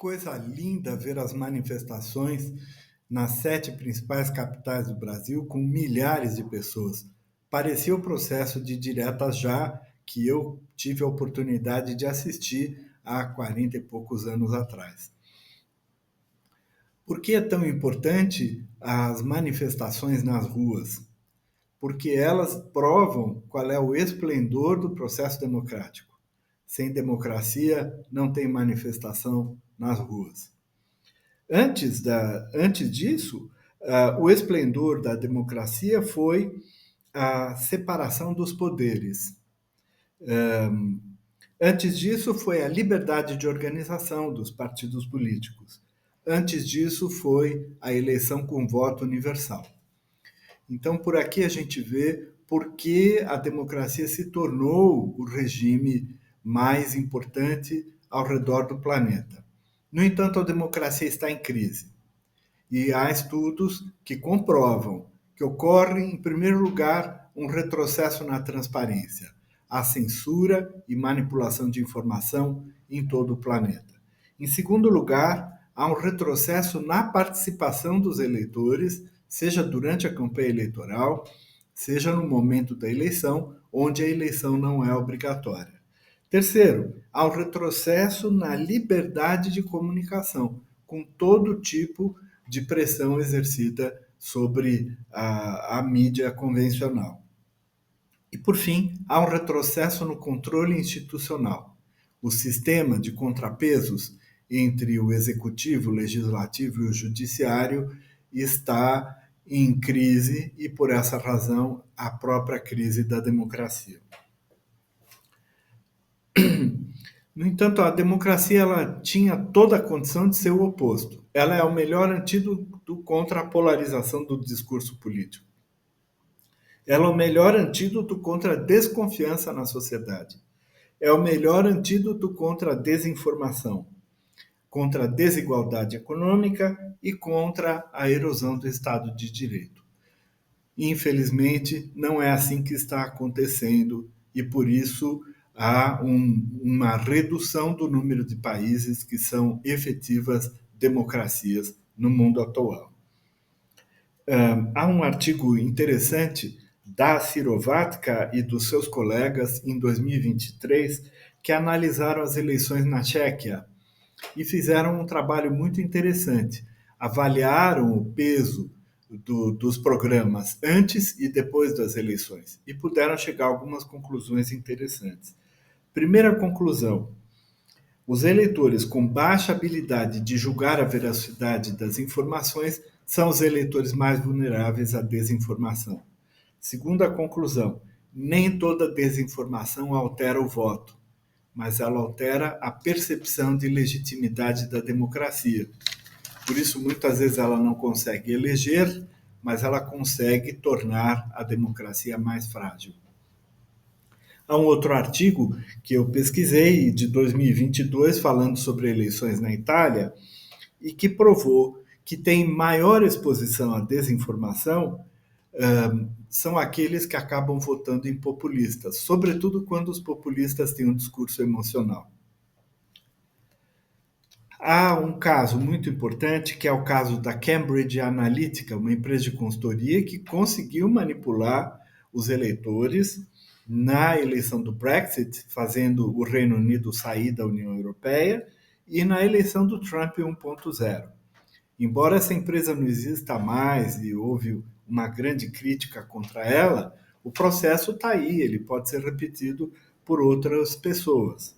Coisa linda ver as manifestações nas 7 principais capitais do Brasil, com milhares de pessoas. Parecia o processo de diretas já que eu tive a oportunidade de assistir há 40 e poucos anos atrás. Por que é tão importante as manifestações nas ruas? Porque elas provam qual é o esplendor do processo democrático. Sem democracia, não tem manifestação nas ruas. Antes disso, o esplendor da democracia foi a separação dos poderes. Antes disso, foi a liberdade de organização dos partidos políticos. Antes disso, foi a eleição com voto universal. Então, por aqui a gente vê por que a democracia se tornou o regime mais importante ao redor do planeta. No entanto, a democracia está em crise. E há estudos que comprovam que ocorre, em primeiro lugar, um retrocesso na transparência, a censura e manipulação de informação em todo o planeta. Em segundo lugar, há um retrocesso na participação dos eleitores, seja durante a campanha eleitoral, seja no momento da eleição, onde a eleição não é obrigatória. Terceiro, há um retrocesso na liberdade de comunicação, com todo tipo de pressão exercida sobre a mídia convencional. E, por fim, há um retrocesso no controle institucional. O sistema de contrapesos entre o executivo, o legislativo e o judiciário está em crise e, por essa razão, a própria crise da democracia. No entanto, a democracia ela tinha toda a condição de ser o oposto. Ela é o melhor antídoto contra a polarização do discurso político. Ela é o melhor antídoto contra a desconfiança na sociedade. É o melhor antídoto contra a desinformação, contra a desigualdade econômica e contra a erosão do Estado de Direito. Infelizmente, não é assim que está acontecendo e, por isso, há uma redução do número de países que são efetivas democracias no mundo atual. Há um artigo interessante da Sirovatka e dos seus colegas em 2023 que analisaram as eleições na Tchequia e fizeram um trabalho muito interessante. Avaliaram o peso dos programas antes e depois das eleições e puderam chegar a algumas conclusões interessantes. Primeira conclusão: os eleitores com baixa habilidade de julgar a veracidade das informações são os eleitores mais vulneráveis à desinformação. Segunda conclusão: nem toda desinformação altera o voto, mas ela altera a percepção de legitimidade da democracia. Por isso, muitas vezes ela não consegue eleger, mas ela consegue tornar a democracia mais frágil. Há um outro artigo que eu pesquisei de 2022 falando sobre eleições na Itália e que provou que tem maior exposição à desinformação são aqueles que acabam votando em populistas, sobretudo quando os populistas têm um discurso emocional. Há um caso muito importante, que é o caso da Cambridge Analytica, uma empresa de consultoria que conseguiu manipular os eleitores na eleição do Brexit, fazendo o Reino Unido sair da União Europeia, e na eleição do Trump 1.0. Embora essa empresa não exista mais e houve uma grande crítica contra ela, o processo está aí, ele pode ser repetido por outras pessoas.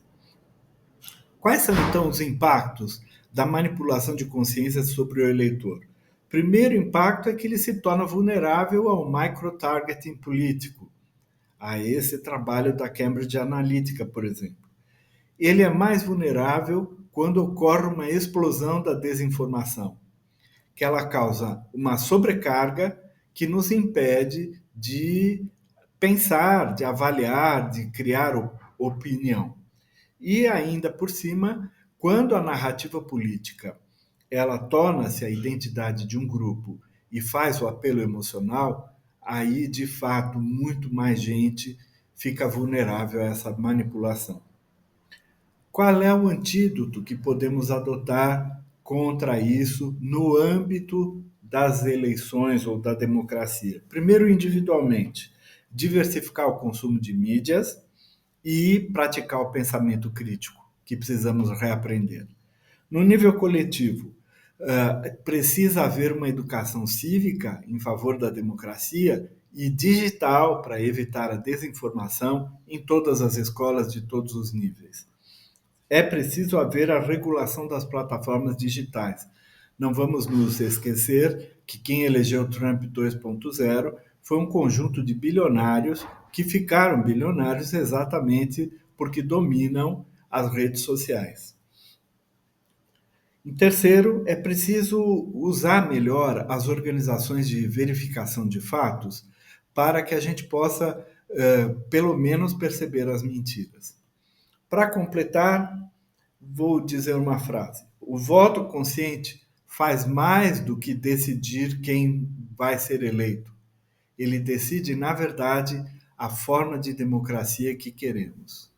Quais são, então, os impactos da manipulação de consciência sobre o eleitor? Primeiro impacto é que ele se torna vulnerável ao micro-targeting político, a esse trabalho da Cambridge Analytica, por exemplo. Ele é mais vulnerável quando ocorre uma explosão da desinformação, que ela causa uma sobrecarga que nos impede de pensar, de avaliar, de criar opinião. E ainda por cima, quando a narrativa política ela torna-se a identidade de um grupo e faz o apelo emocional, aí de fato muito mais gente fica vulnerável a essa manipulação. Qual é o antídoto que podemos adotar contra isso no âmbito das eleições ou da democracia? Primeiro, individualmente, diversificar o consumo de mídias e praticar o pensamento crítico, que precisamos reaprender. No nível coletivo, precisa haver uma educação cívica em favor da democracia e digital para evitar a desinformação em todas as escolas de todos os níveis. É preciso haver a regulação das plataformas digitais. Não vamos nos esquecer que quem elegeu Trump 2.0 foi um conjunto de bilionários que ficaram bilionários exatamente porque dominam as redes sociais. Em terceiro, é preciso usar melhor as organizações de verificação de fatos para que a gente possa, pelo menos, perceber as mentiras. Para completar, vou dizer uma frase: o voto consciente faz mais do que decidir quem vai ser eleito. Ele decide, na verdade, a forma de democracia que queremos.